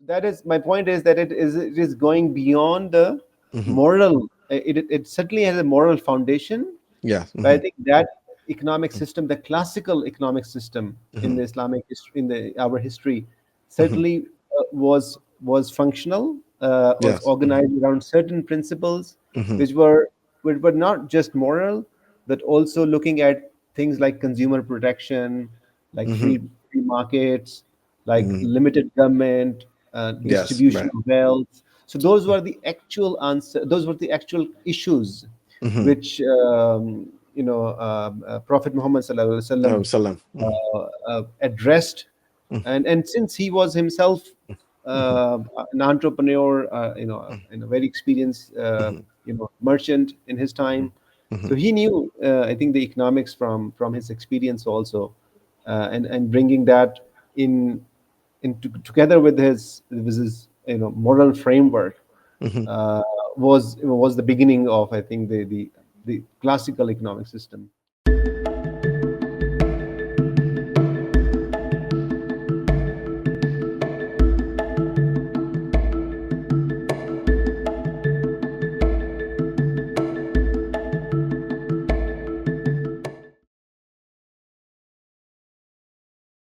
that is my point, is that it is going beyond the Hmm. moral. It certainly has a moral foundation, Yeah. but I Hmm. think that economic system, the classical economic system in Hmm. the Islamic history, in the our history, Hmm. certainly was functional, was Yes. Hmm. organized around certain principles, Hmm. which were not just moral, but also looking at things like consumer protection, like Hmm. free markets, like Hmm. limited government, Yes. distribution Right. of wealth. So those were the actual answer. Those were the actual issues Hmm. which Prophet Muhammad Sallallahu Alaihi Wasallam Salam. Hmm. addressed, and since he was himself Hmm. an entrepreneur, a very experienced merchant in his time, Hmm. so he knew, I think, the economics from his experience also, and bringing that in together with his moral framework, Hmm. uh, was the beginning of, I think, the classical economic system.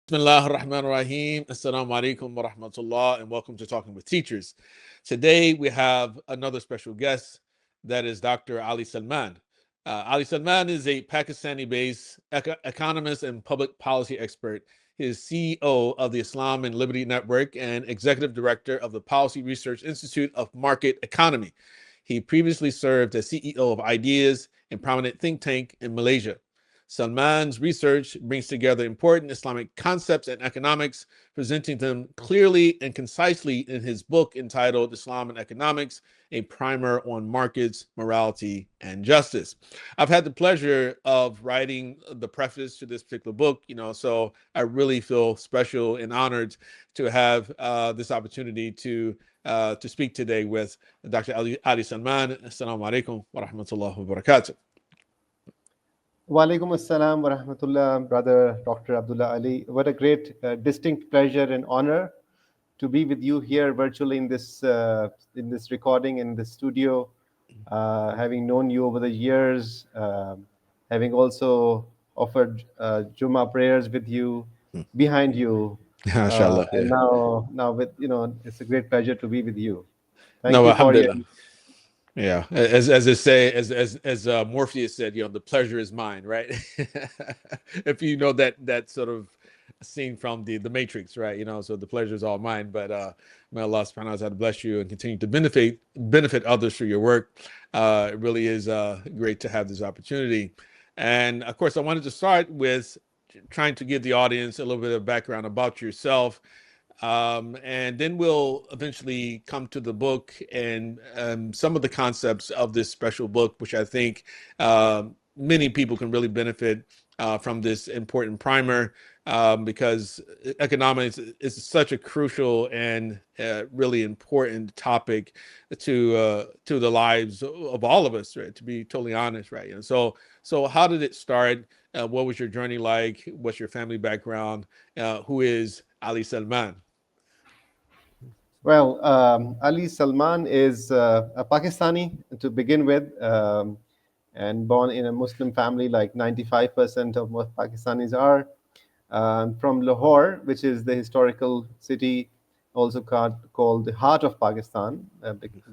Bismillah ar-Rahman ar-Rahim. Assalamu alaikum wa rahmatullah, and welcome to Talking with Teachers. Today we have another special guest, that is Dr. Ali Salman. Ali Salman is a Pakistani-based economist and public policy expert. He is CEO of the Islam and Liberty Network and executive director of the Policy Research Institute of Market Economy. He previously served as CEO of Ideas, a prominent think tank in Malaysia. Salman's research brings together important Islamic concepts and economics, presenting them clearly and concisely in his book entitled Islam and Economics, a primer on markets, morality, and justice. I've had the pleasure of writing the preface to this particular book, so I really feel special and honored to have this opportunity to speak today with Dr. Ali Salman. Assalamu alaikum wa rahmatullahi wa barakatuh. Walaikum assalam wa rahmatullah, brother Dr. Abdullah Ali. What a great, distinct pleasure and honor to be with you here virtually in this recording in the studio. Having known you over the years, having also offered Juma prayers with you, behind you, MashaAllah. and Yeah. now with it's a great pleasure to be with you. Thank No, you for your. alhamdulillah. Yeah, as they say, as Morpheus said, the pleasure is mine, right? If you know that sort of scene from the Matrix, right? So the pleasure is all mine. But may Allah subhanahu wa ta'ala bless you and continue to benefit others through your work. It really is great to have this opportunity. And of course, I wanted to start with trying to give the audience a little bit of background about yourself, and then we'll eventually come to the book and some of the concepts of this special book, which I think many people can really benefit from this important primer, because economics is such a crucial and really important topic to the lives of all of us, right? To be totally honest, right? And so how did it start? What was your journey like? What's your family background? Who is Ali Salman? Well, Ali Salman is a Pakistani to begin with, and born in a Muslim family, like 95% of most Pakistanis are. From Lahore, which is the historical city, also called the heart of Pakistan,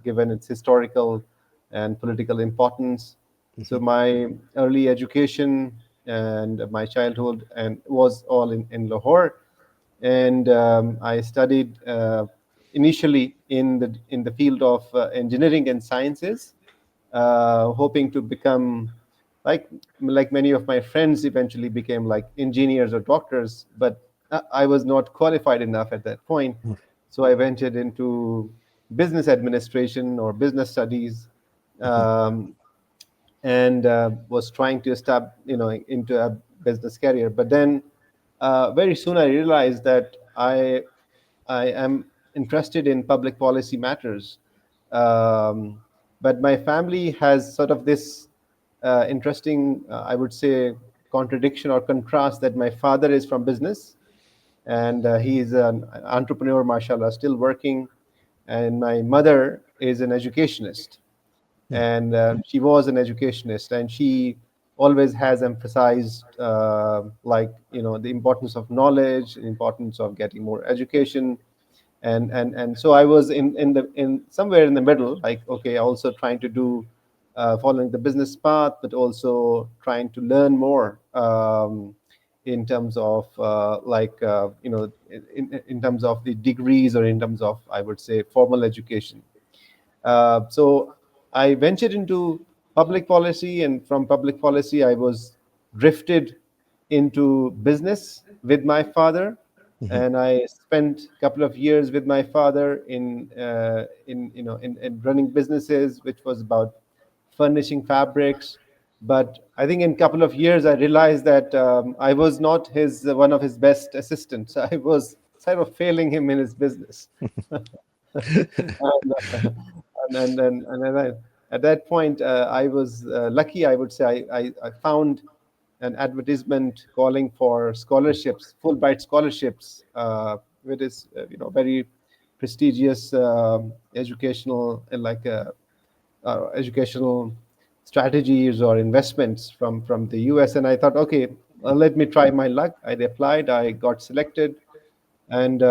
given its historical and political importance. So Hmm. my early education and my childhood and was all in Lahore, and I studied initially in the field of engineering and sciences, hoping to become like many of my friends eventually became like engineers or doctors, but I was not qualified enough at that point, so I ventured into business administration or business studies, Hmm. um, and was trying to establish, into a business career. But then very soon I realized that I am interested in public policy matters. Um, but my family has sort of this interesting, I would say, contradiction or contrast, that my father is from business, and he's an entrepreneur, mashallah, still working. And my mother is an educationist, and she was an educationist, and she always has emphasized, like, the importance of knowledge, the importance of getting more education. And so I was in somewhere in the middle, like, okay, also trying to do, following the business path, but also trying to learn more, in terms of, in terms of the degrees, or in terms of, I would say, formal education. So I ventured into public policy, and from public policy, I was drifted into business with my father, and I spent a couple of years with my father in running businesses, which was about furnishing fabrics. But I think in a couple of years, I realized that I was not his one of his best assistants. I was sort of failing him in his business. and, and then at that point, I was lucky, I would say. I found an advertisement calling for scholarships, Fulbright scholarships, which is very prestigious educational, educational strategies or investments from the US. And I thought, okay, let me try my luck. I applied, I got selected, and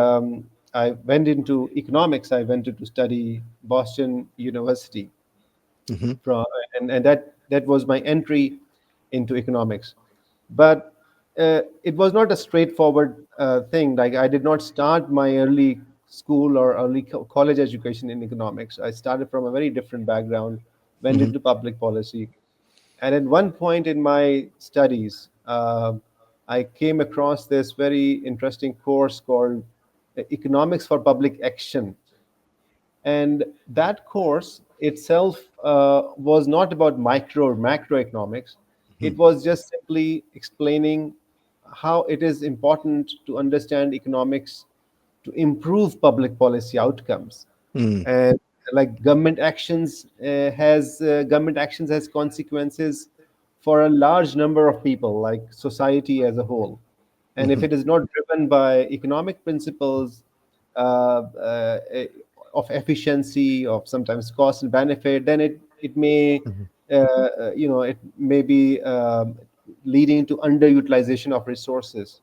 I went into economics. I went to study Boston University, from, and that was my entry into economics. But it was not a straightforward thing. Like, I did not start my early school or early college education in economics. I started from a very different background, went into public policy, and at one point in my studies, I came across this very interesting course called Economics for Public Action. And that course itself was not about micro or macroeconomics. It was just simply explaining how it is important to understand economics to improve public policy outcomes. And like, government actions has consequences for a large number of people, like society as a whole. And if it is not driven by economic principles, uh, of efficiency, of sometimes cost and benefit, then it may, it may be leading to underutilization of resources.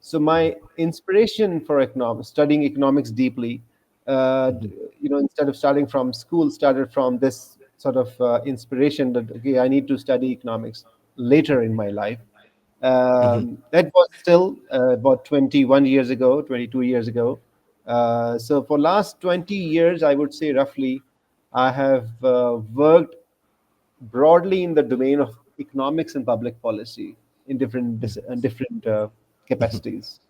So my inspiration for studying economics deeply, instead of starting from school, started from this sort of inspiration that, okay, I need to study economics later in my life. That was still about 21 years ago, 22 years ago. So for last 20 years, I would say roughly, I have worked broadly in the domain of economics and public policy in different capacities.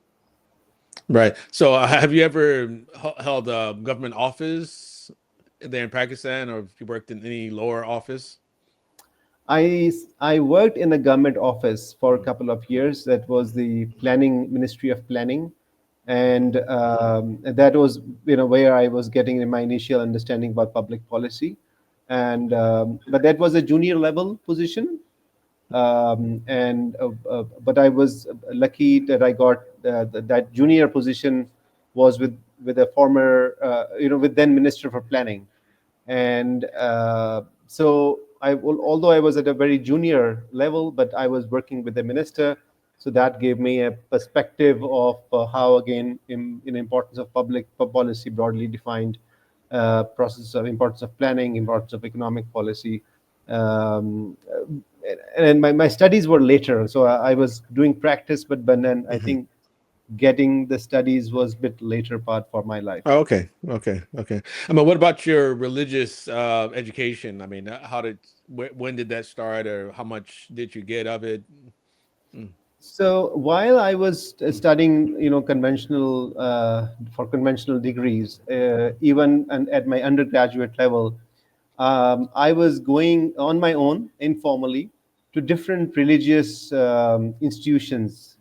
Right. So, have you ever held a government office there in Pakistan, or have you worked in any lower office? I worked in a government office for a couple of years. That was the planning Ministry of Planning, and that was where I was getting my initial understanding about public policy. And but that was a junior level position, and but I was lucky that I got that junior position was with a former with then Minister for Planning. And so although I was at a very junior level, but I was working with the minister, so that gave me a perspective of how, again, in importance of public policy, broadly defined, process of importance of planning, importance of economic policy. um, and my studies were later, so I was doing practice, but then I think getting the studies was a bit later part for my life. Oh, okay, okay, okay. I mean, what about your religious education? I mean, when did that start, or how much did you get of it? Mm, So while I was studying, conventional for conventional degrees, even and at my undergraduate level, I was going on my own informally to different religious institutions.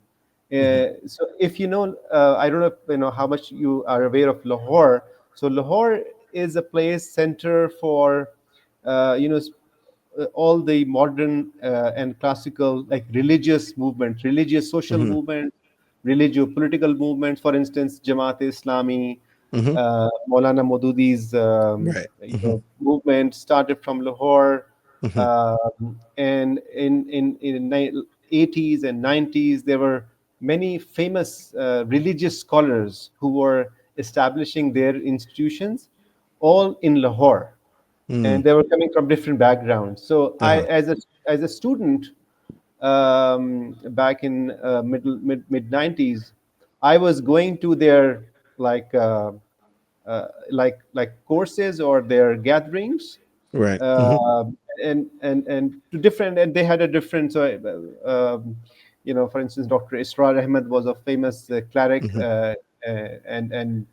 So if I don't know, how much you are aware of Lahore. So Lahore is a place center for, all the modern and classical, like, religious movement, religious social movement, religio-political movements. For instance, Jamaat-e-Islami, Mm-hmm. Mawlana Mawdudi's Right. Mm-hmm. movement started from Lahore, Mm-hmm. and in 80s and 90s there were many famous religious scholars who were establishing their institutions, all in Lahore, Mm. and they were coming from different backgrounds. So I, Uh-huh. as a student, back in mid 90s, I was going to their like courses or their gatherings, Right. Mm-hmm. uh, and to different, and they had a different. So for instance, Dr. Israr Ahmed was a famous cleric, Mm-hmm. and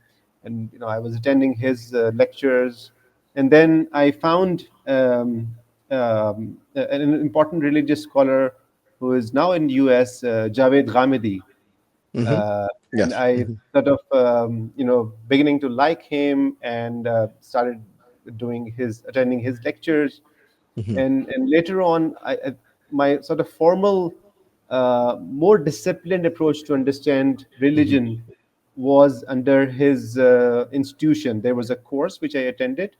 I was attending his lectures, and then I found an important religious scholar who is now in US, Javed Ghamidi, Mm-hmm. uh, and Yes. I Mm-hmm. sort of beginning to like him, and started attending his lectures, Mm-hmm. and later on, my sort of formal, more disciplined approach to understand Mm-hmm. religion was under his institution. There was a course which I attended,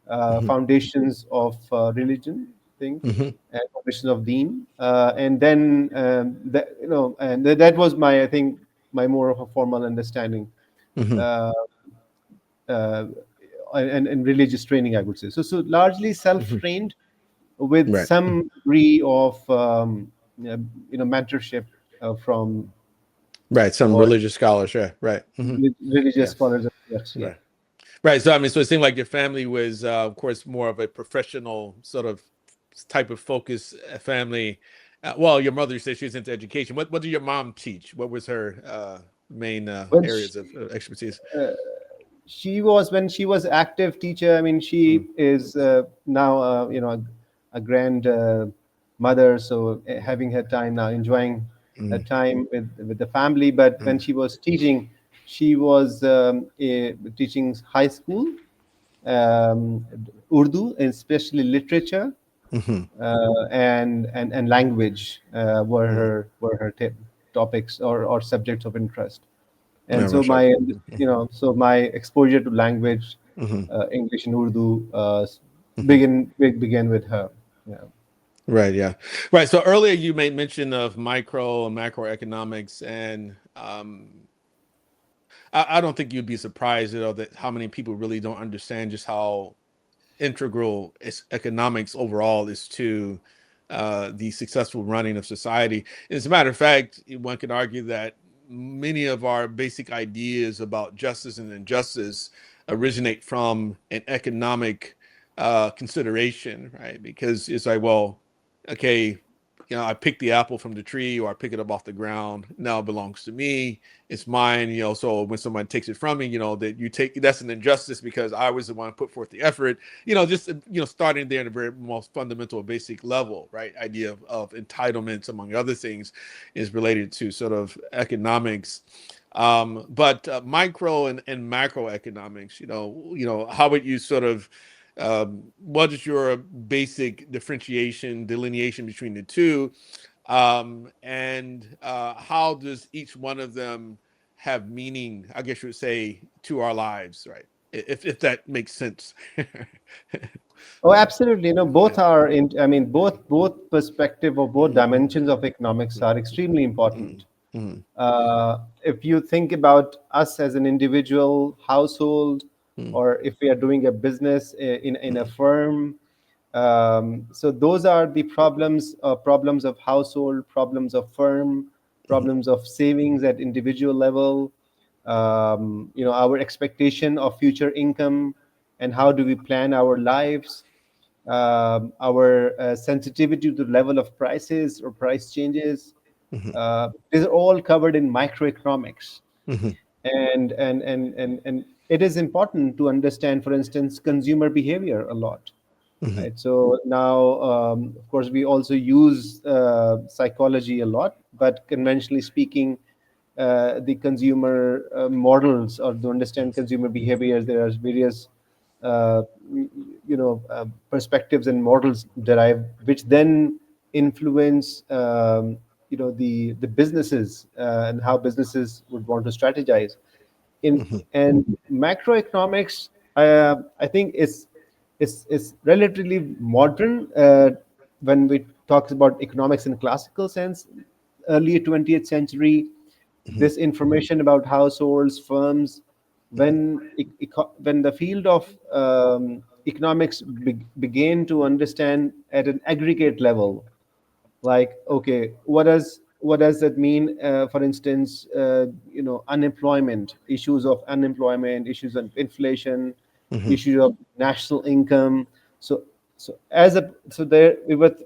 Mm-hmm. Foundations of Religion, I think, Mm-hmm. and Foundations of Deen, and then that was my, I think, my more of a formal understanding, Mm-hmm. uh, uh, and religious training, I would say. So largely Mm-hmm. self-trained with Right. some degree of mentorship from Right. Some or religious scholars. Yeah. Right. Mm-hmm. religious Yeah. scholars. Yes, yeah. Right. Right. So I mean, so it seemed like your family was, of course, more of a professional sort of type of focus family. Well, your mother said she was into education. What did your mom teach? What was her main When areas of expertise? she was, when she was active teacher, I mean, Mm, she is now a grand mother, so having her time now, enjoying her mm, time with the family. But when mm, she was teaching, she was teaching high school, um, Urdu, and especially literature, mhm, and language mm. were her topics or subjects of interest. And Yeah, so mashallah. my, Mhm, my exposure to language, mhm, English and Urdu, mhm. began with her. Yeah. Right. Yeah. Right. So earlier you made mention of micro and macroeconomics, and I don't think you'd be surprised, that how many people really don't understand just how integral economics overall is to the successful running of society. As a matter of fact, one can argue that many of our basic ideas about justice and injustice originate from an economic consideration, right? Because it's like, well, okay, I pick the apple from the tree, or I pick it up off the ground. Now it belongs to me. It's mine. So when someone takes it from me, that you take, that's an injustice because I was the one who put forth the effort. Just starting there in a very most fundamental, basic level, right? Idea of entitlements, among other things, is related to sort of economics. But micro and macroeconomics, how would you sort of what is your basic differentiation, delineation between the two? And how does each one of them have meaning, I guess you would say, to our lives, right? If that makes sense. Oh, absolutely. Yeah. Both are in. I mean, both perspective or both Mm, dimensions of economics are extremely mm, important. mm, If you think about us as an individual household, mm, or if we are doing a business in a mm, firm, so those are the problems of household, problems of firm, mm, problems of savings at individual level, our expectation of future income, and how do we plan our lives, our sensitivity to the level of prices or price changes. mm, These are all covered in microeconomics, mm, and it is important to understand, for instance, consumer behavior a lot. mm, Right. So now, of course, we also use psychology a lot, but conventionally speaking, the consumer models, or to understand consumer behaviors, there are various, uh, perspectives and models derived, which then influence, the businesses and how businesses would want to strategize in. Mhm. And macroeconomics, I think is relatively modern when we talk about economics in classical sense. Early 20th century, Mhm. this information about households, firms, when the field of economics began to understand at an aggregate level, like, okay, what does that mean, for instance, unemployment, issues of unemployment, issues of inflation, Mhm. issues of national income. So so as a so there with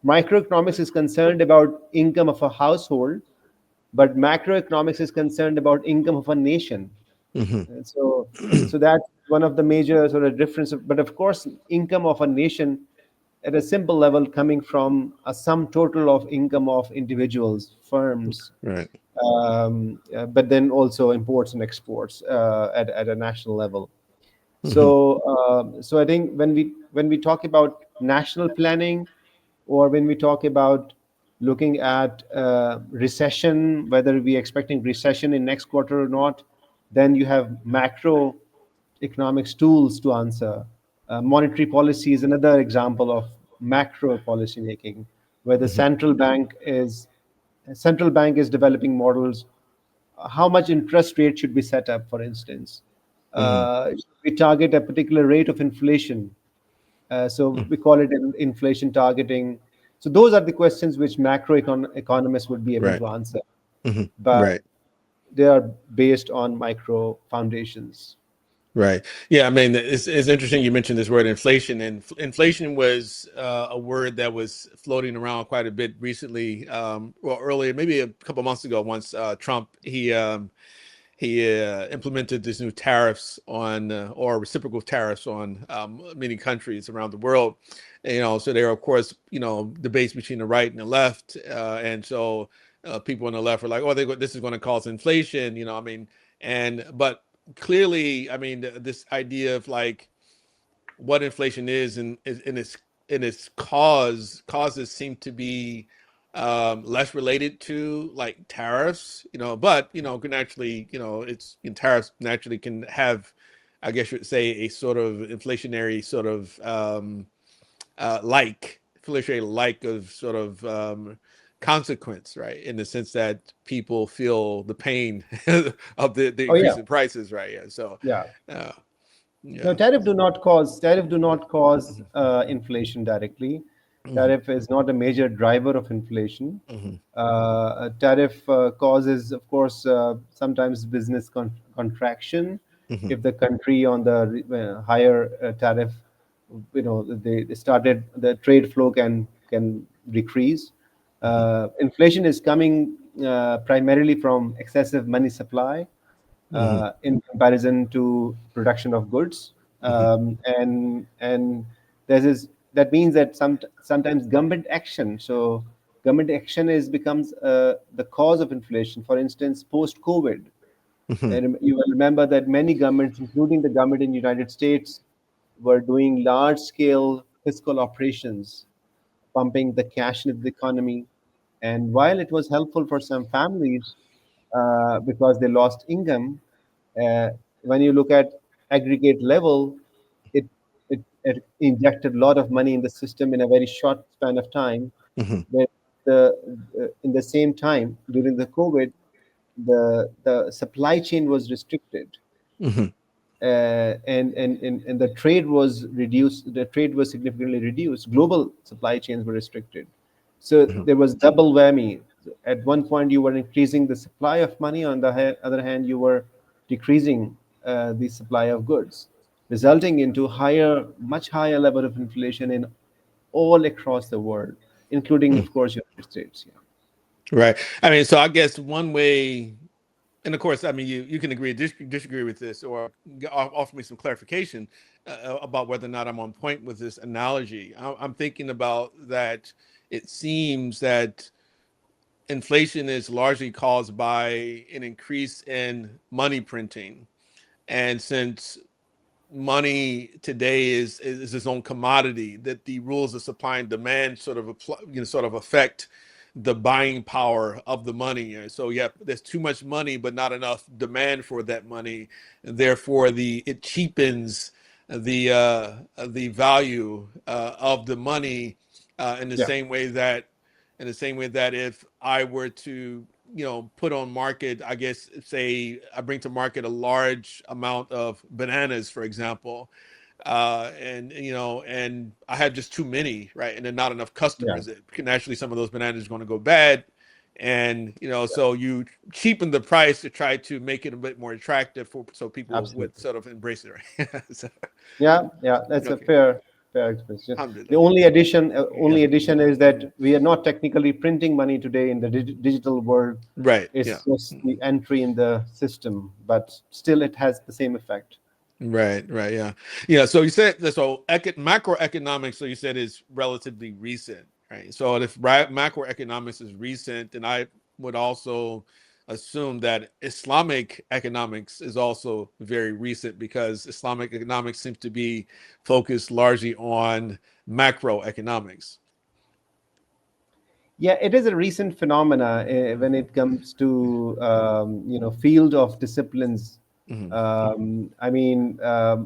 microeconomics is concerned about income of a household, but macroeconomics is concerned about income of a nation. Mhm. And so that's one of the major sort of differences. But of course, income of a nation at a simple level coming from a sum total of income of individuals, firms, Right. but then also imports and exports at a national level. Mhm. So I think when we talk about national planning, or when we talk about looking at recession, whether we expecting recession in next quarter or not, then you have macro economics tools to answer. Monetary policy is another example of macro policy making, where the Mhm. central bank is developing models. How much interest rate should be set up, for instance? Mhm. Should we target a particular rate of inflation? So Mhm. we call it inflation targeting. So those are the questions which economists would be able Right. to answer, Mhm. but Right. they are based on micro foundations. Right. Yeah. I mean, it's interesting you mentioned this word inflation, and inflation was a word that was floating around quite a bit recently. Well, earlier, maybe a couple months ago, once Trump he implemented these new tariffs on or reciprocal tariffs on many countries around the world. So there are of course debates between the right and the left, and so people on the left are like, oh, this is going to cause inflation. I mean, and but clearly, I mean, this idea of like what inflation is and in its causes seem to be less related to like tariffs, but can actually, tariffs naturally can have, I guess you'd say, a sort of inflationary sort of inflationary like of sort of consequence, right? In the sense that people feel the pain of the Oh yeah, increase in prices, right? Yeah. So, yeah. uh, No, yeah. tariff do not cause inflation directly. Hmm. Tariff is not a major driver of inflation. Hmm. A tariff causes, of course, sometimes business contraction. Hmm. If the country on the higher tariff, they started, the trade flow can decrease. Hmm. Inflation is coming primarily from excessive money supply Hmm. in comparison to production of goods. Hmm. And that means that sometimes government action. So government action becomes the cause of inflation. For instance, post COVID, Hmm. and you will remember that many governments, including the government in the United States, were doing large scale fiscal operations, pumping the cash into the economy. And while it was helpful for some families because they lost income, uh, when you look at aggregate level, it, it injected a lot of money in the system in a very short span of time. Hmm. But in the same time, during the COVID, the supply chain was restricted, Hmm. and the trade was reduced. The trade was significantly reduced. Global supply chains were restricted, so Hmm. there was double whammy. At one point, you were increasing the supply of money. On the other hand, you were decreasing the supply of goods, resulting into much higher level of inflation in all across the world, including, of course, United States. Yeah. Right. I mean, so I guess one way, and of course, I mean, you can agree, disagree with this, or offer me some clarification about whether or not I'm on point with this analogy. I'm thinking about that. It seems that inflation is largely caused by an increase in money printing, and since money today is its own commodity, that the rules of supply and demand sort of apply, sort of affect the buying power of the money. And so yeah, there's too much money, but not enough demand for that money, and therefore it cheapens the value of the money in the Yeah. same way that if I were to put on market, I guess, say I bring to market a large amount of bananas, for example, and I had just too many, right? And then not enough Yeah. customers. It can actually, some of those bananas are going to go bad. And, so you cheapen the price to try to make it a bit more attractive so people would Absolutely. sort of embrace it, right? So, Yeah. Yeah. That's a okay. fair expression. The Alhamdulillah. only Yeah. addition is that we are not technically printing money today in the digital world. Right. Yeah. It's just the entry in the system, but still it has the same effect. Right. Right. Yeah. Yeah. So you said that. So macroeconomics. So you said is relatively recent, right? So if macroeconomics is recent, then I would also assume that Islamic economics is also very recent, because Islamic economics seems to be focused largely on macroeconomics. Yeah, it is a recent phenomena when it comes to field of disciplines. Mhm. I mean,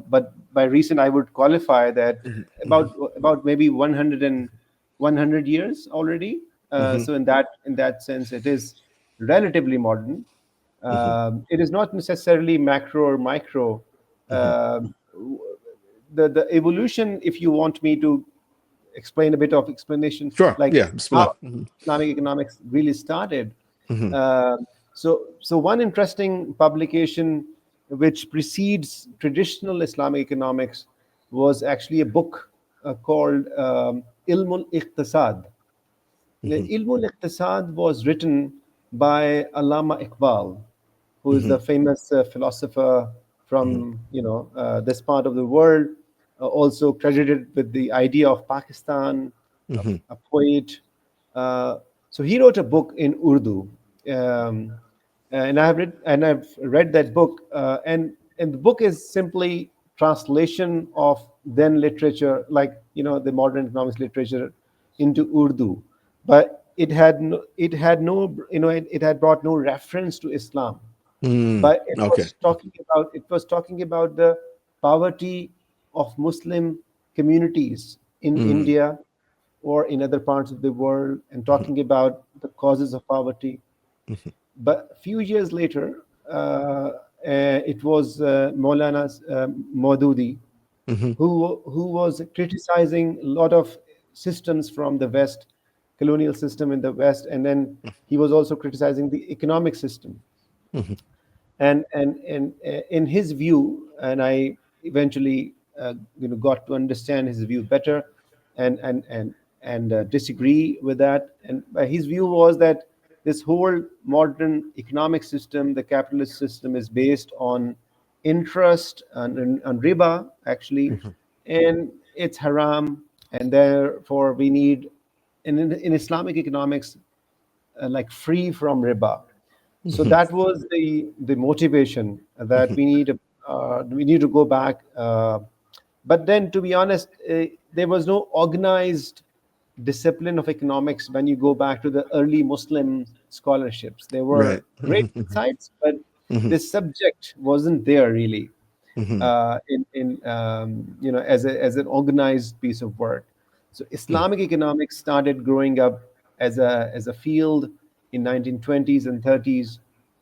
but by recent I would qualify that Mhm. about maybe 100 years already. Mhm. So in that sense, it is relatively modern. Mhm. It is not necessarily macro or micro. Mhm. Um the evolution, if you want me to explain a bit of explanation, Sure. like Yeah. Bismillah. how Islamic economics really started. Mhm. Uh, so one interesting publication which precedes traditional Islamic economics was actually a book called Ilmul Iqtisad. Mhm. Ilmul Iqtisad was written by Allama Iqbal, who is the Mhm. famous philosopher Mhm. from this part of the world, also credited with the idea of Pakistan, Mhm. a poet. Uh, so he wrote a book in Urdu, um, and I've read that book, and the book is simply translation of then literature, like the modern economics literature, into Urdu, but it had brought no reference to Islam, Mm. but Okay. it was talking about the poverty of Muslim communities in Mm. India or in other parts of the world, and Mhm. talking about the causes of poverty. Mhm. But a few years later, it was Maulana Mawdudi Mhm. who was criticizing a lot of systems from the West, colonial system in the West, and then he was also criticizing the economic system. Mhm. And in his view, and I eventually got to understand his view better, and disagree with that. And his view was that this whole modern economic system, the capitalist system, is based on interest and on riba, actually, Mhm. and it's haram, and therefore we need, in Islamic economics, like free from riba. So Mhm. that was the motivation that Mhm. we need to go back. But then, to be honest, there was no organized discipline of economics when you go back to the early Muslim scholarships. There Right. were great Mhm. Mhm. insights, but Mhm. this subject wasn't there really Mhm. in as an organized piece of work. So Mhm. Islamic economics started growing up as a field in 1920s and 30s,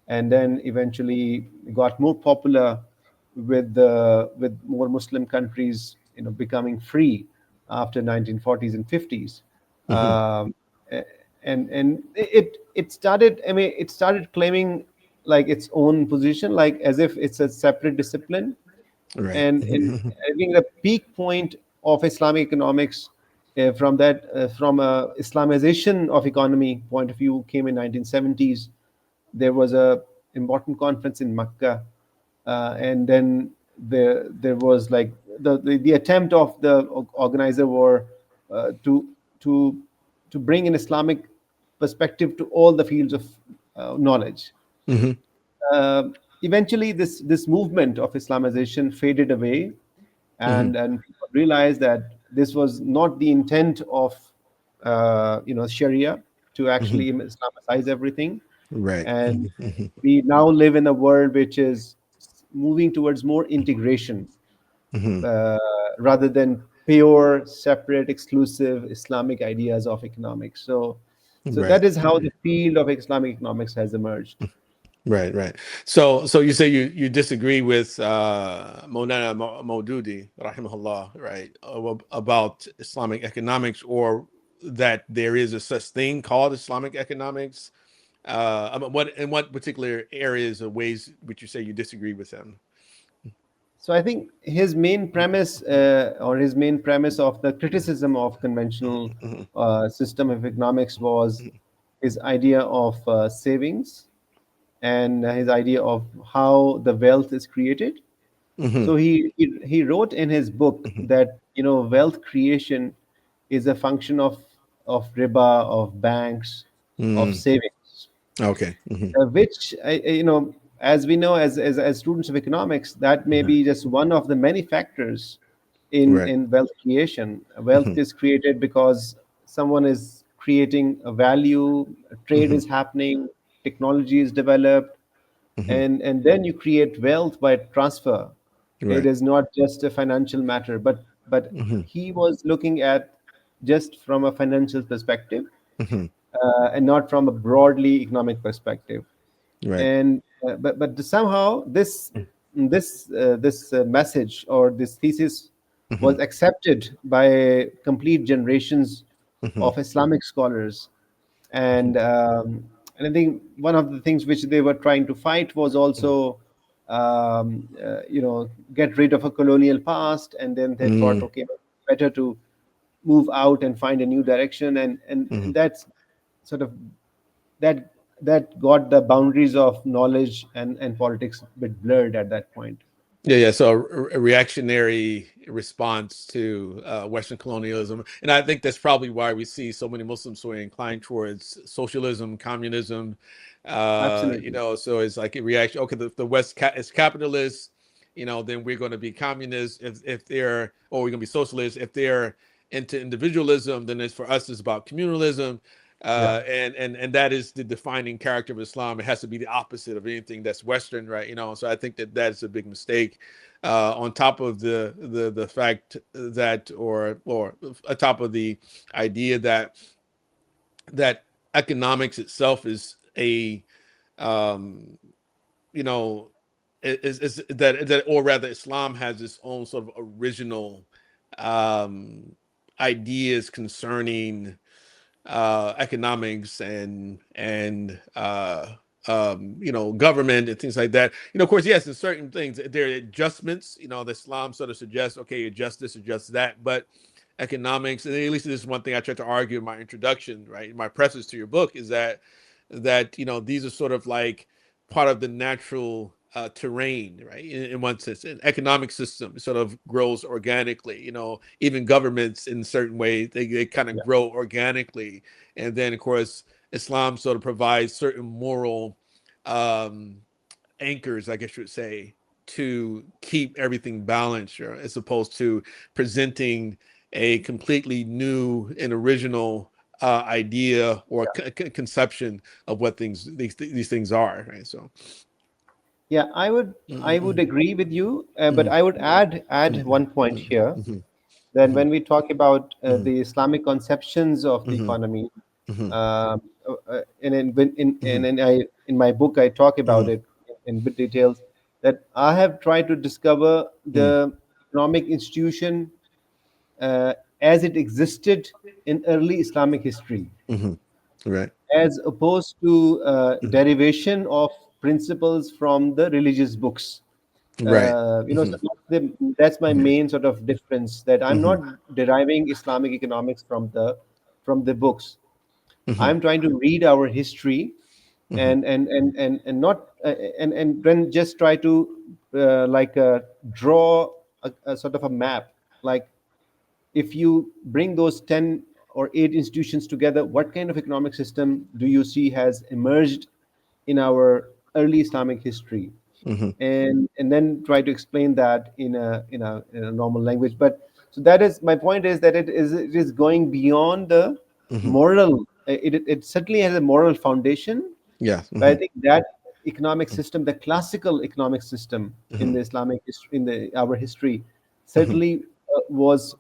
and then eventually got more popular with more Muslim countries becoming free after 1940s and 50s. Mhm. Um, a- and it started. I mean, it started claiming like its own position, like as if it's a separate discipline. Right. And Mhm. I think the peak point of Islamic economics, from a Islamization of economy point of view, came in 1970s. There was a important conference in Mecca, and then there was like the attempt of the organizer were to to to bring an Islamic perspective to all the fields of knowledge. Mhm. uh, Eventually this movement of Islamization faded away, Mhm. and people realized that this was not the intent of Sharia, to Mhm. actually Islamicize everything. Right. And Mhm. Mhm. we now live in a world which is moving towards more integration, Mhm. uh, rather than pure, separate, exclusive Islamic ideas of economics. So Right. that is how the field of Islamic economics has emerged. Right, right. So you say you disagree with Mawlana Mawdudi, rahimahullah, right, about Islamic economics, or that there is a such thing called Islamic economics. What in what particular areas or ways would you say you disagree with him? So I think his main premise, or his main premise of the criticism of conventional Mhm. system of economics was his idea of savings, and his idea of how the wealth is created. Mhm. So he wrote in his book Mhm. that wealth creation is a function of riba, of banks, of Mm. savings, Okay. Mhm. which as we know, as students of economics, that may Mhm. be just one of the many factors in Right. wealth creation. Wealth Mhm. is created because someone is creating a value, a trade Mhm. is happening, technology is developed, Mhm. and then you create wealth by transfer. It Right. is not just a financial matter, but Mhm. he was looking at just from a financial perspective, Mhm. and not from a broadly economic perspective. Right. And but somehow this message or this thesis Mhm. was accepted by complete generations Mhm. of Islamic scholars. Mhm. And I think one of the things which they were trying to fight was also, get rid of a colonial past, and then they thought, Mm. okay, better to move out and find a new direction, and Mhm. that's sort of that that got the boundaries of knowledge and politics a bit blurred at that point. Yeah, yeah. So a reactionary response to Western colonialism, and I think that's probably why we see so many Muslims who are inclined towards socialism, communism. Absolutely. So it's like a reaction. Okay, the West is capitalist, then we're going to be communists. If they're, or we're going to be socialists. If they're into individualism, then it's for us. It's about communalism. Yeah. And that is the defining character of Islam. It has to be the opposite of anything that's Western, right? So I think that that's a big mistake. On top of the fact that, or atop of the idea that economics itself is a um, you know is that, or rather, Islam has its own sort of original um, ideas concerning economics and government and things like that. Of course, yes, in certain things there are adjustments. The Islam sort of suggests, okay, adjust this, adjust that, but economics, and at least this is one thing I tried to argue in my introduction, right, in my preface to your book, is that these are sort of like part of the natural terrain, right? In one sense, an economic system sort of grows organically. Even governments, in certain ways, they kind of Yeah. grow organically, and then of course Islam sort of provides certain moral um, anchors, I guess you would say, to keep everything balanced, as opposed to presenting a completely new and original idea or conception of what these things are, right? So Yeah, I would agree with you, but Mhm, I would add mhm, one point mhm, here. mhm, Then mhm, when we talk about mhm, the Islamic conceptions of the mhm, economy, mhm, and mhm, in my book I talk about mhm, it in bit details, that I have tried to discover mhm, the economic institution as it existed in early Islamic history, mhm. Right. as opposed to Mhm, derivation of principles from the religious books. right. So Mhm, that's my mhm, main sort of difference, that I'm mhm, not deriving Islamic economics from the books. mhm, I'm trying to read our history, mhm, and not and then just try to draw a sort of a map, like if you bring those 10 or 8 institutions together, what kind of economic system do you see has emerged in our early Islamic history? mhm, And then try to explain that in a normal language. But so that is my point, is that it is going beyond the mhm, moral it certainly has a moral foundation, Yeah. but I think that economic system, the classical economic system in the Islamic history, in the our history, certainly was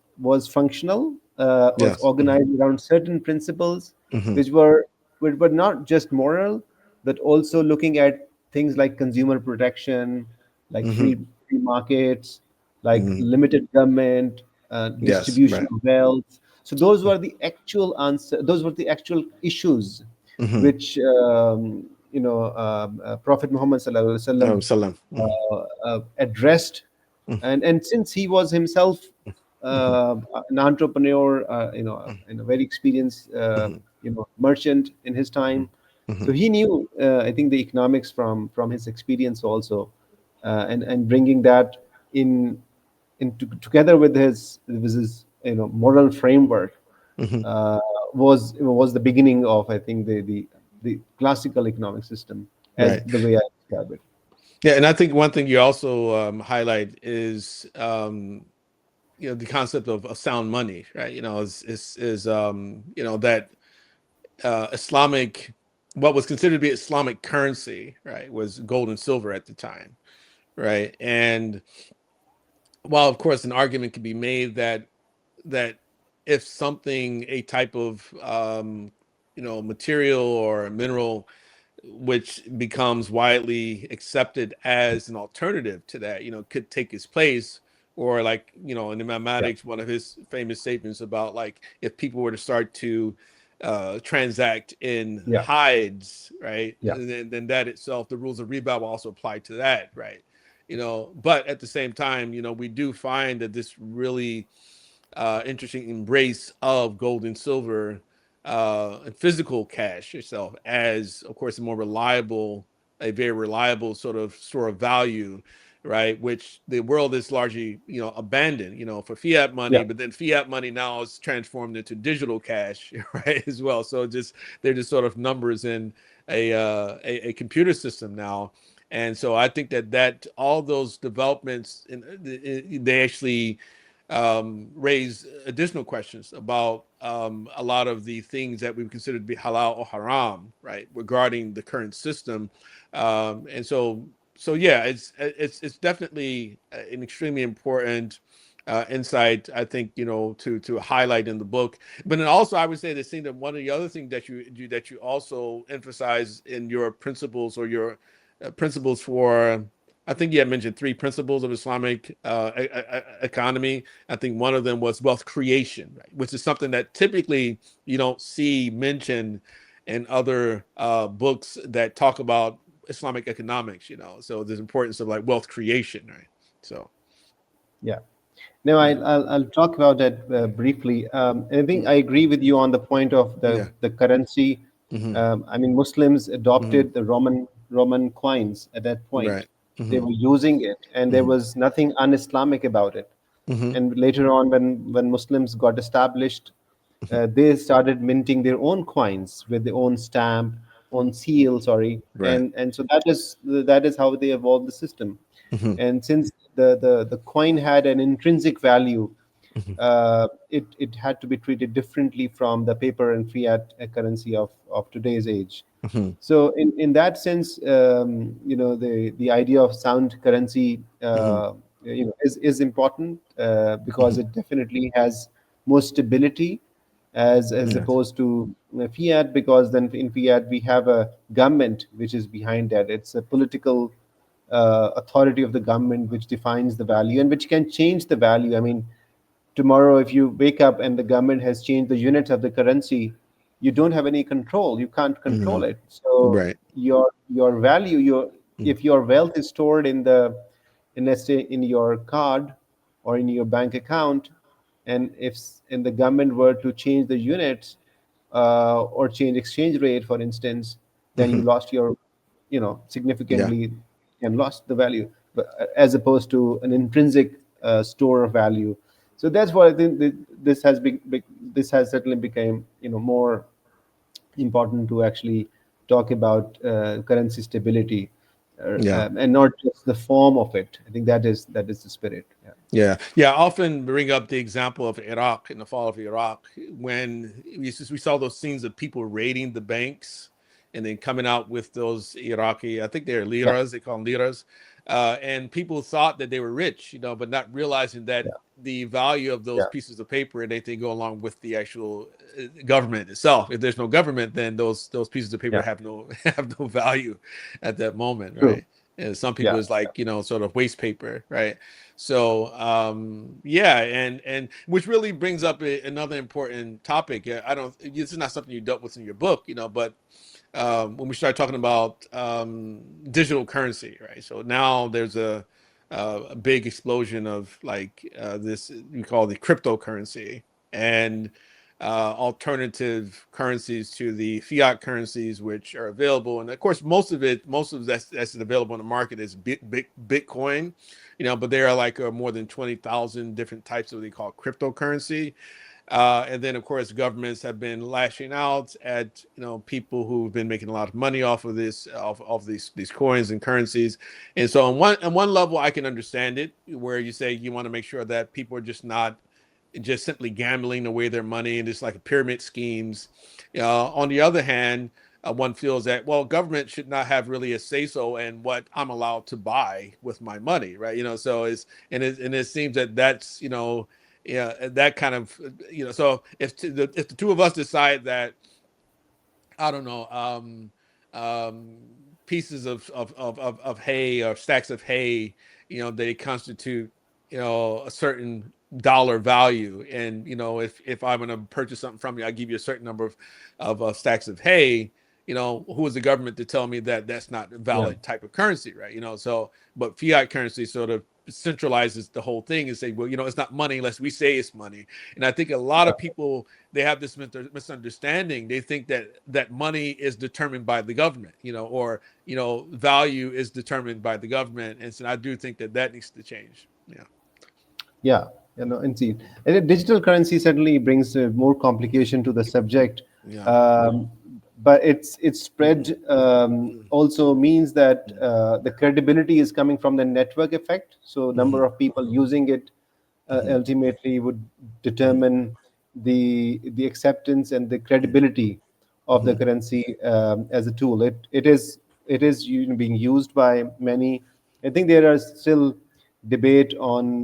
functional, was Yes. organized around certain principles, Hmm. which were not just moral, but also looking at things like consumer protection, like Hmm. free markets, like Hmm. limited government, Yes. distribution Right. of wealth. So those were the actual answer. Those were the actual issues Hmm. which Prophet Muhammad sallallahu alaihi wasallam Salam. Hmm. addressed, Hmm. and since he was himself Hmm. an entrepreneur, and a very experienced Hmm. merchant in his Hmm. time, Hmm. so he knew, I think, the economics from his experience also, and bringing that in together with his moral framework, Hmm. uh, was the beginning of, I think, the classical economic system, as Right. the way I describe it. Yeah, and I think one thing you also highlight is the concept of sound money, right? That Islamic, what was considered to be Islamic currency, right, was gold and silver at the time, right? And while of course an argument could be made that if something, a type of material or mineral which becomes widely accepted as an alternative to that, could take its place. Or like, in the Yeah, mathematics, one of his famous statements about like if people were to start to transact in yeah, hides, right? yeah, And then that itself, the rules of rebound will also apply to that, right? But at the same time, we do find that this really interesting embrace of gold and silver and physical cash itself as, of course, a very reliable sort of store of value, right? Which the world is largely, abandoned, for fiat money, yeah, but then fiat money now is transformed into digital cash, right, as well. So they're just sort of numbers in a computer system now. And so I think that all those developments, they actually raise additional questions about a lot of the things that we would consider to be halal or haram, right, regarding the current system. And so yeah, it's definitely an extremely important insight, I think, to highlight in the book. But then also, I would say the thing that one of the other things that you also emphasize in your principles, or your principles for, I think you had mentioned three principles of Islamic economy. I think one of them was wealth creation, right? Which is something that typically you don't see mentioned in other books that talk about Islamic economics. So there's importance of like wealth creation, right? So yeah. Now, yeah, I'll talk about that briefly. And I think mm, I agree with you on the point of yeah, the currency. hmm, I mean, Muslims hmm, adopted the Roman coins at that point. right, They hmm, were using it, and there hmm, was nothing un-Islamic about it. hmm, And later on, when Muslims got established, they started minting their own coins with their own stamp, own seal. Sorry, right, and so that is how they evolved the system. hmm, And since the coin had an intrinsic value, hmm, it had to be treated differently from the paper and fiat currency of today's age. hmm, So in that sense, the idea of sound currency, hmm, is important, because hmm, it definitely has more stability, as yeah, opposed to fiat, because then in fiat we have a government which is behind that. It's a political authority of the government which defines the value and which can change the value. I mean, tomorrow if you wake up and the government has changed the units of the currency, you don't have any control. You can't hmm, control it. So right, your value, your hmm, if your wealth is stored in, let's say, in your card or in your bank account, and and the government were to change the units, or change exchange rate, for instance, then hmm, you lost your, yeah, significantly, and lost the value, but as opposed to an intrinsic store of value. So that's what I think this has this has certainly become, more important to actually talk about currency stability. Yeah. and not just the form of it. I think that is the spirit. Yeah. Yeah. I often bring up the example of Iraq and the fall of Iraq when we saw those scenes of people raiding the banks and then coming out with those Iraqi, I think they're Yeah. liras, they call them liras, and people thought that they were rich, but not realizing that Yeah. the value of those Yeah. pieces of paper and they go along with the actual government itself. If there's no government, then those pieces of paper Yeah. have no have no value at that moment, True. right? And some people Yeah. is like sort of waste paper, right? So yeah, and which really brings up another important topic. I don't. This is not something you dealt with in your book, but when we start talking about digital currency, right? So now there's a big explosion of like this we call the cryptocurrency and alternative currencies to the fiat currencies which are available, and of course most of that's available in the market is Bitcoin, but there are like more than 20,000 different types of what they call cryptocurrency. And then, of course, governments have been lashing out at people who've been making a lot of money off of this, of these coins and currencies. And so, on one level, I can understand it, where you say you want to make sure that people are just not just simply gambling away their money and just like pyramid schemes. On the other hand, one feels that government should not have really a say so in what I'm allowed to buy with my money, right? So it seems that that's yeah, that kind of So if the two of us decide that I don't know um, pieces of hay or stacks of hay, they constitute a certain dollar value, and if I'm going to purchase something from you, I give you a certain number of stacks of hay. Who is the government to tell me that that's not a Yeah. valid type of currency, right? So but fiat currency sort of centralizes the whole thing and say, well, it's not money unless we say it's money. And I think a lot of people, they have this misunderstanding. They think that money is determined by the government, or value is determined by the government. And so I do think that needs to change. Yeah. Yeah, indeed. And digital currency certainly brings more complication to the subject, Yeah. um, but its spread also means that the credibility is coming from the network effect. So, number of people using it ultimately would determine the acceptance and the credibility of the currency as a tool. It is being used by many. I think there are still debate on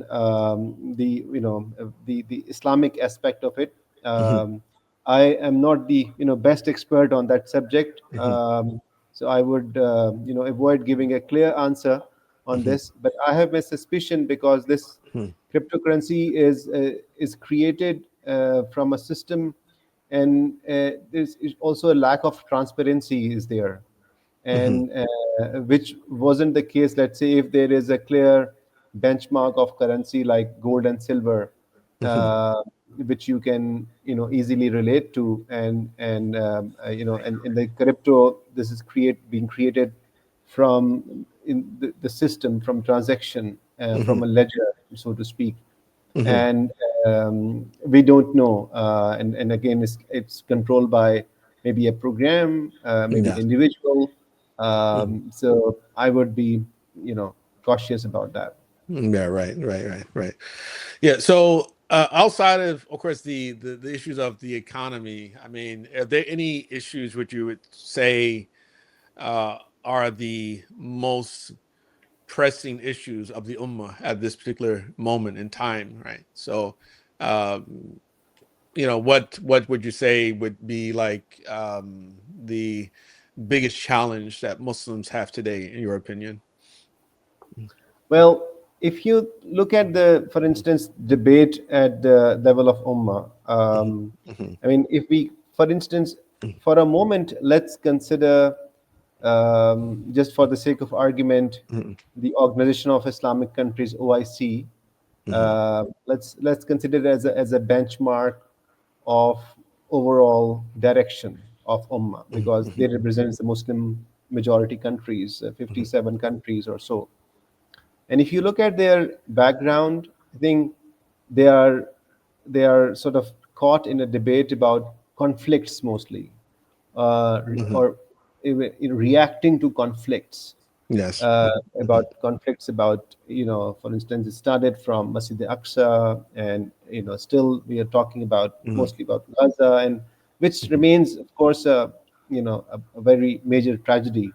the the Islamic aspect of it. I am not the best expert on that subject, so I would avoid giving a clear answer on this. But I have my suspicion because this cryptocurrency is created from a system, and there's also a lack of transparency is there, and which wasn't the case. Let's say if there is a clear benchmark of currency like gold and silver, uh, which you can easily relate to, and in the crypto, this is being created from in the system, from transaction, from a ledger, so to speak. And we don't know, and again, it's controlled by maybe a program, maybe the Yeah. individual. So I would be cautious about that. Yeah, right. Yeah. So outside of course, the issues of the economy, I mean, are there any issues which you would say are the most pressing issues of the ummah at this particular moment in time, right? So, um, what would you say would be like the biggest challenge that Muslims have today, in your opinion? Well, if you look at for instance, debate at the level of ummah, I mean, if we, for instance, for a moment, let's consider, just for the sake of argument, the Organization of Islamic Countries (OIC). Let's consider it as a benchmark of overall direction of ummah, because they represent the Muslim majority countries, 57 countries or so. And if you look at their background, I think they are they are sort of caught in a debate about conflicts mostly, or reacting to conflicts. Yes. about conflicts about, for instance, it started from Masjid al-Aqsa, and still we are talking about Mhm. mostly about Gaza, and which Mhm. remains, of course, a very major tragedy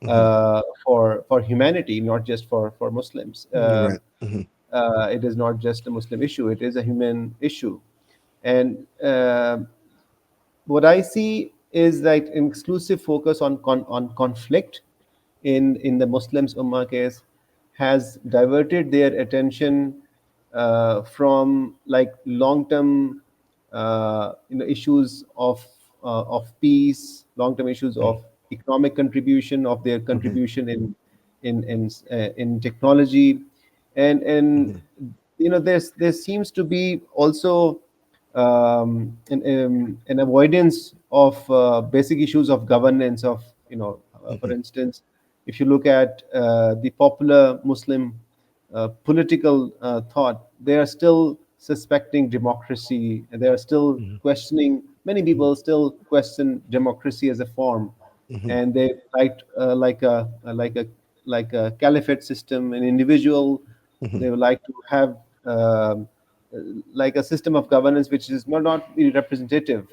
Mhm. for humanity, not just for Muslims. Right. Mhm. It is not just a Muslim issue; it is a human issue. And what I see is like an exclusive focus on conflict in the Muslims Ummah case has diverted their attention from like long-term issues of peace, long-term issues Mhm. of economic contribution, of their Mhm. contribution in technology, and Mhm. there seems to be also an avoidance of basic issues of governance of, for Mhm. instance, if you look at the popular Muslim political thought, they are still suspecting democracy, and they are still Mhm. questioning, many Mhm. people still question democracy as a form, Mhm. and they like a caliphate system, an individual. Mhm. They would like to have like a system of governance which is not really representative.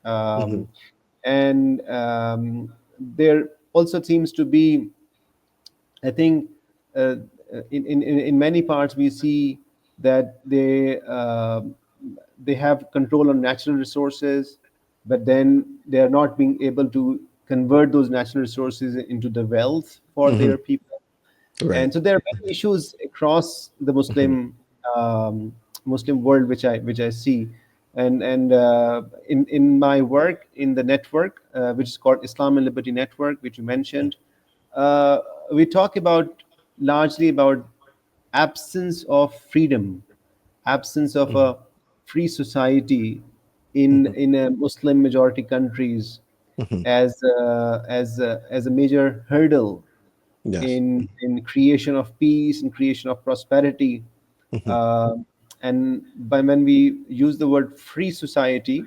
Mhm. um, and there also seems to be, I think, uh, in many parts we see that they have control on natural resources, but then they are not being able to convert those natural resources into the wealth for Mhm. their people. Right. And so there are many issues across the Mhm. um, Muslim world which I see, and in my work in the network, which is called Islam and Liberty Network, which you mentioned, uh, we talk about largely about absence of freedom, absence of Mhm. a free society in Mhm. a Muslim majority countries Mhm. as a major hurdle Yes. in creation of peace and creation of prosperity. Mhm. Um, and by when we use the word free society,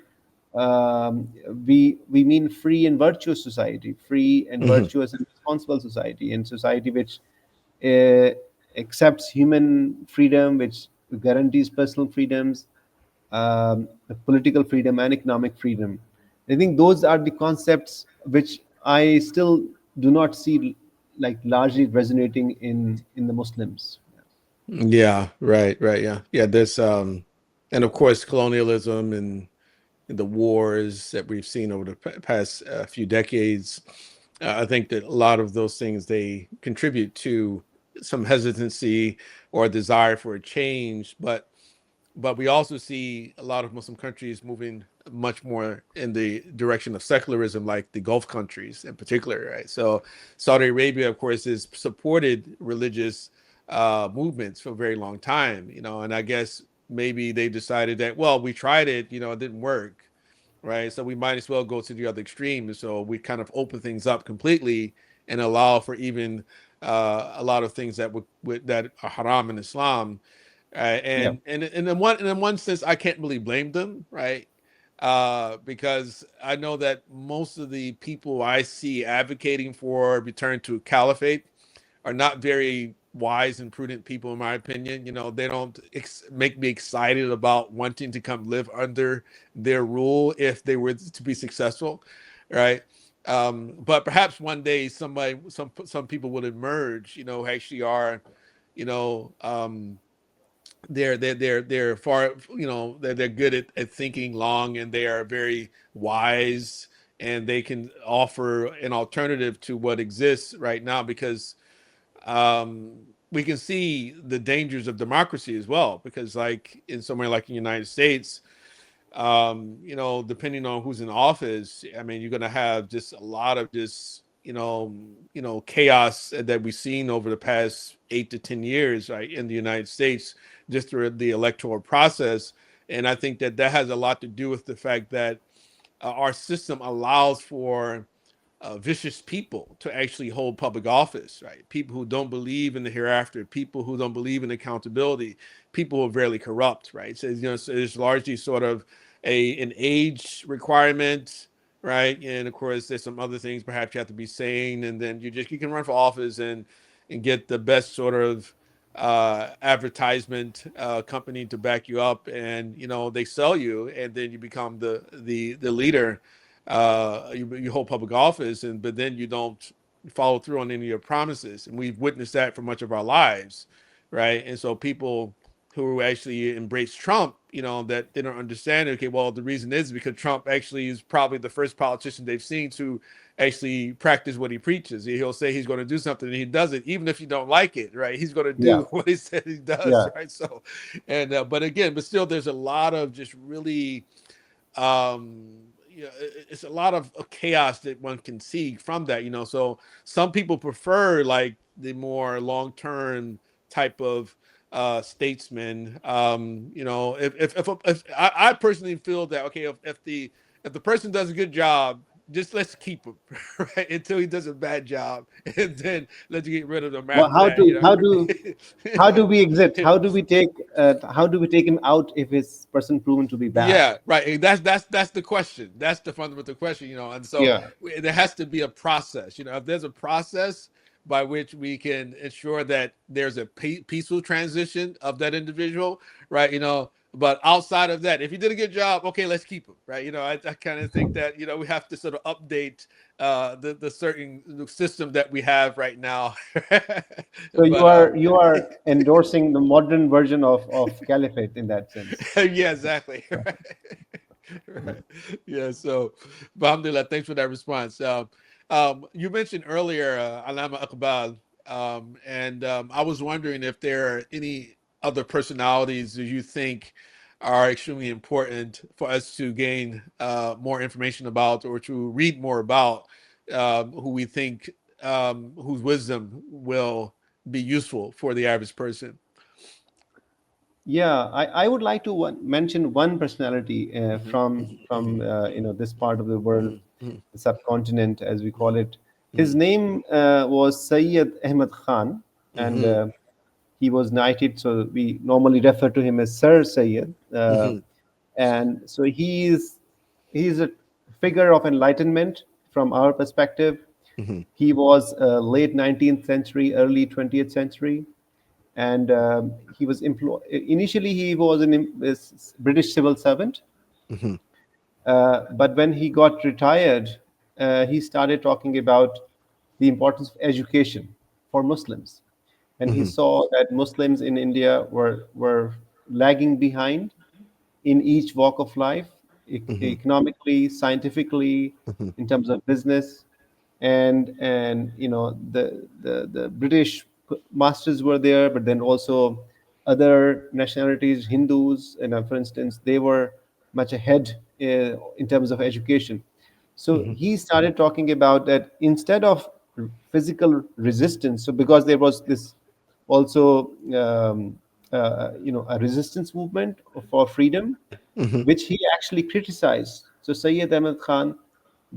we mean free and virtuous society, free and Mhm. virtuous and responsible society, and society which uh, accepts human freedom, which guarantees personal freedoms, political freedom, and economic freedom. I think those are the concepts which I still do not see like largely resonating in the Muslims. Yeah. Right. Right. Yeah. Yeah. There's and of course colonialism and the wars that we've seen over the past few decades. I think that a lot of those things they contribute to some hesitancy or desire for a change, but we also see a lot of Muslim countries moving much more in the direction of secularism, like the Gulf countries in particular, right? So Saudi Arabia, of course, has supported religious movements for a very long time, and I guess maybe they decided that, well, we tried it, it didn't work, right? So we might as well go to the other extreme. And so we kind of open things up completely and allow for even a lot of things that are haram in Islam. Yeah, And in one sense, I can't really blame them, right? Because I know that most of the people I see advocating for return to caliphate are not very wise and prudent people, in my opinion. They don't make me excited about wanting to come live under their rule if they were to be successful, right? But perhaps one day some people will emerge, who actually are, you know, um, they're far, they're good at thinking long, and they are very wise, and they can offer an alternative to what exists right now, because we can see the dangers of democracy as well, because like in somewhere like in the United States, depending on who's in office, I mean, you're going to have just a lot of just chaos that we've seen over the past 8 to 10 years, right, in the United States, just through the electoral process. And I think that has a lot to do with the fact that our system allows for vicious people to actually hold public office, right? People who don't believe in the hereafter, people who don't believe in accountability, people who are very corrupt, right? So, so it's largely sort of an age requirement, right? And of course, there's some other things perhaps you have to be saying, and then you can run for office and get the best sort of advertisement company to back you up, and they sell you, and then you become the leader. You hold public office, and but then you don't follow through on any of your promises, and we've witnessed that for much of our lives, right? And so people who actually embrace Trump, that they don't understand. Okay, well, the reason is because Trump actually is probably the first politician they've seen to actually practice what he preaches. He'll say he's going to do something and he does it, even if you don't like it, right? He's going to Yeah, do what he said he does, yeah, right? So, and but still, there's a lot of just really it's a lot of chaos that one can see from that. So some people prefer like the more long-term type of statesman. If I personally feel that, okay, if the person does a good job, just let's keep him right until he does a bad job, and then let's get rid of him well, after that. how do we exit, how do we take him out if his person proven to be bad? Yeah, right. And that's the question. That's the fundamental question, And so Yeah, there has to be a process. If there's a process by which we can ensure that there's a peaceful transition of that individual, right? But outside of that, if he did a good job, okay, let's keep him, right? I kind of think that we have to sort of update the certain system that we have right now. so But you are endorsing the modern version of caliphate in that sense. yeah, exactly. Right. Right. Yeah. So, alhamdulillah, thanks for that response. You mentioned earlier Alama Iqbal, and I was wondering if there are any other personalities that you think are extremely important for us to gain more information about or to read more about, who we think whose wisdom will be useful for the average person. Yeah, I would like to mention one personality Mhm, from this part of the world, mhm, mhm, the subcontinent as we call it. His mhm, name was Syed Ahmed Khan, and mhm, he was knighted. So we normally refer to him as Sir Syed, mhm, and so he is a figure of enlightenment from our perspective. mhm, He was late 19th century, early 20th century, and he was employed. Initially, he was a British civil servant, mhm, but when he got retired, he started talking about the importance of education for Muslims, and he mhm, saw that Muslims in India were lagging behind in each walk of life, mhm, economically, scientifically, mhm, in terms of business, and the British masters were there, but then also other nationalities, Hindus, for instance, they were much ahead in terms of education. So mhm, he started talking about that instead of physical resistance. So because there was this also a resistance movement for freedom, mhm, which he actually criticized. So Sayyid Ahmed Khan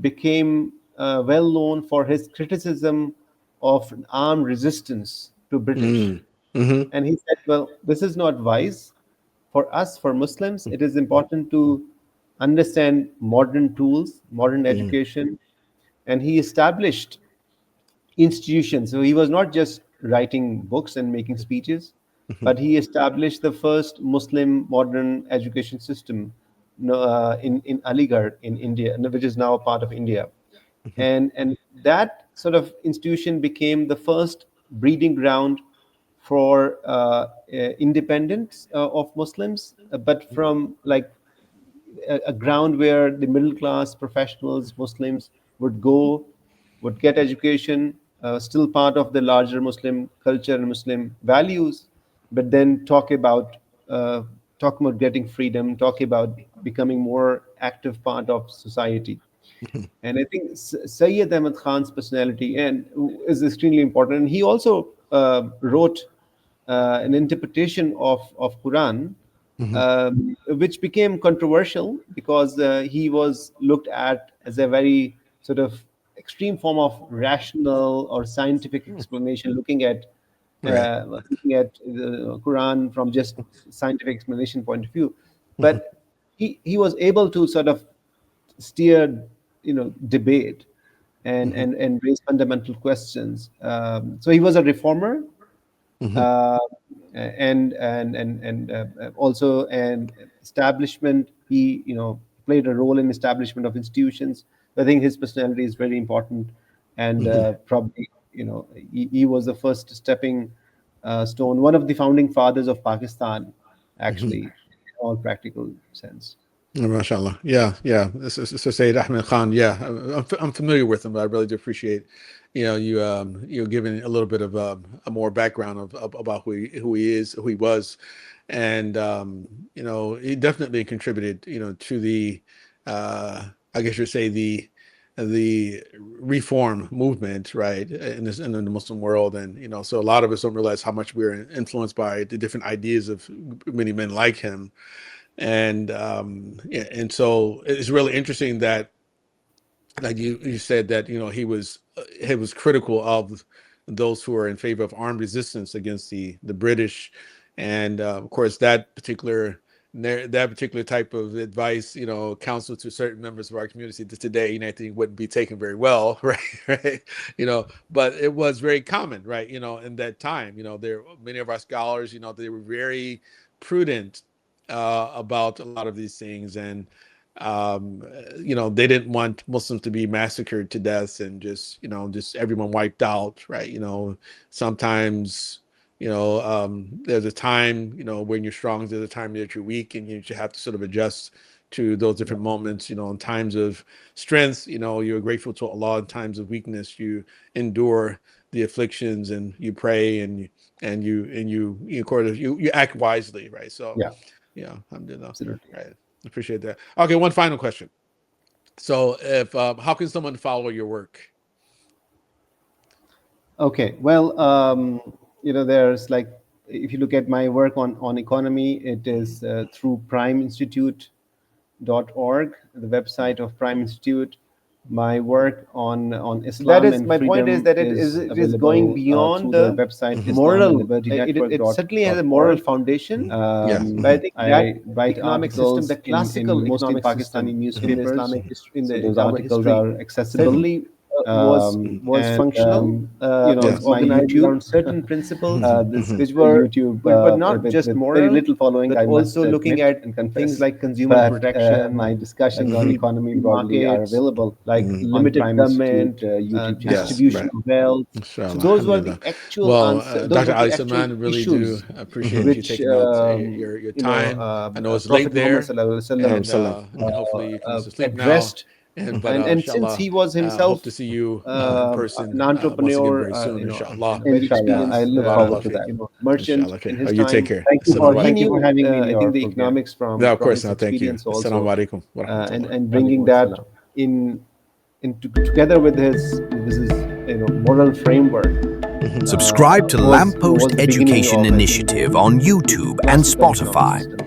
became well known for his criticism of an armed resistance to British. mhm, mhm, And he said, well, this is not wise. For us, for Muslims, it is important to understand modern tools, modern mhm, education. And he established institutions. So he was not just writing books and making speeches, mhm, but he established the first Muslim modern education system in Aligarh in India, which is now a part of India. And that sort of institution became the first breeding ground for independence of Muslims, but from like a ground where the middle class professionals, Muslims, would go, would get education, still part of the larger Muslim culture and Muslim values, but then uh, talk about getting freedom, talk about becoming more active part of society. And I think Sayyid Ahmed Khan's personality and is extremely important. And he also wrote an interpretation of Quran, mhm, which became controversial because he was looked at as a very sort of extreme form of rational or scientific mhm. explanation, Right. looking at the Quran from just scientific explanation point of view. Mhm, But he was able to sort of steer debate and raise fundamental questions. So he was a reformer, uh, and also an establishment. He played a role in establishment of institutions. I think his personality is very important, and probably he was the first stepping stone, one of the founding fathers of Pakistan, actually, in all practical sense. MashaAllah. Yeah. This is Syed Ahmed Khan. Yeah, I'm familiar with him, but I really do appreciate, you giving a little bit of a more background of about who he is, who he was, and he definitely contributed, to the, I guess you'd say the reform movement, right, in the Muslim world, and so a lot of us don't realize how much we're influenced by the different ideas of many men like him. And and so it's really interesting that, like you said, that he was critical of those who are in favor of armed resistance against the British, and of course that particular type of advice, counsel to certain members of our community today, I think wouldn't be taken very well, right, but it was very common, right, in that time. There many of our scholars, they were very prudent about a lot of these things, and they didn't want Muslims to be massacred to death and just everyone wiped out, right? Sometimes there's a time when you're strong, there's a time that you're weak, and you have to sort of adjust to those different moments. In times of strength, you're grateful to Allah. In times of weakness, you endure the afflictions and you pray, and you act wisely, right? So yeah, alhamdulillah. Absolutely. Right. Appreciate that. Okay, one final question. So if how can someone follow your work? Okay, well, there's like, if you look at my work on economy, it is through primeinstitute.org, the website of Prime Institute. My work on Islam, That is, and my point is that it is going beyond the website moral. It certainly has a moral foundation. But I think that write economic articles system, the classical in mostly economic Pakistani system newspapers. in the So those Islamic articles history are accessible. certainly was And, functional. it's my Organized YouTube. around certain principles, This which were YouTube, which were not with just moral, very little following, but I must also looking admit at and confess. things like consumer But protection, my discussions on free economy broadly are markets, available, like on limited Prime government, Institute YouTube channel. distribution of wealth. So Inshallah, those were the alhamdulillah. actual Well, answers. Those Dr. were Ali the actual Salman, really issues do appreciate you which taking out your time. I know it's late Prophet Muhammad there, Sallallahu Alaihi Wasallam and hopefully you can sleep now. addressed. But And since inshallah, he was himself hope to see you in an person once entrepreneur, again very soon, inshallah. and a very Inshallah, I experienced look forward to that. merchant Inshallah. Okay. in his You time. take care. Thank you Assalamu for alaikum. having me in I your think the program. economics from No, of course his not. Thank you. experience also, Assalamu alaikum wa and rahmatullah. bringing that together with his moral framework. Subscribe to was Lamppost the beginning Education of, I think, Initiative on YouTube and classical economic Spotify. system.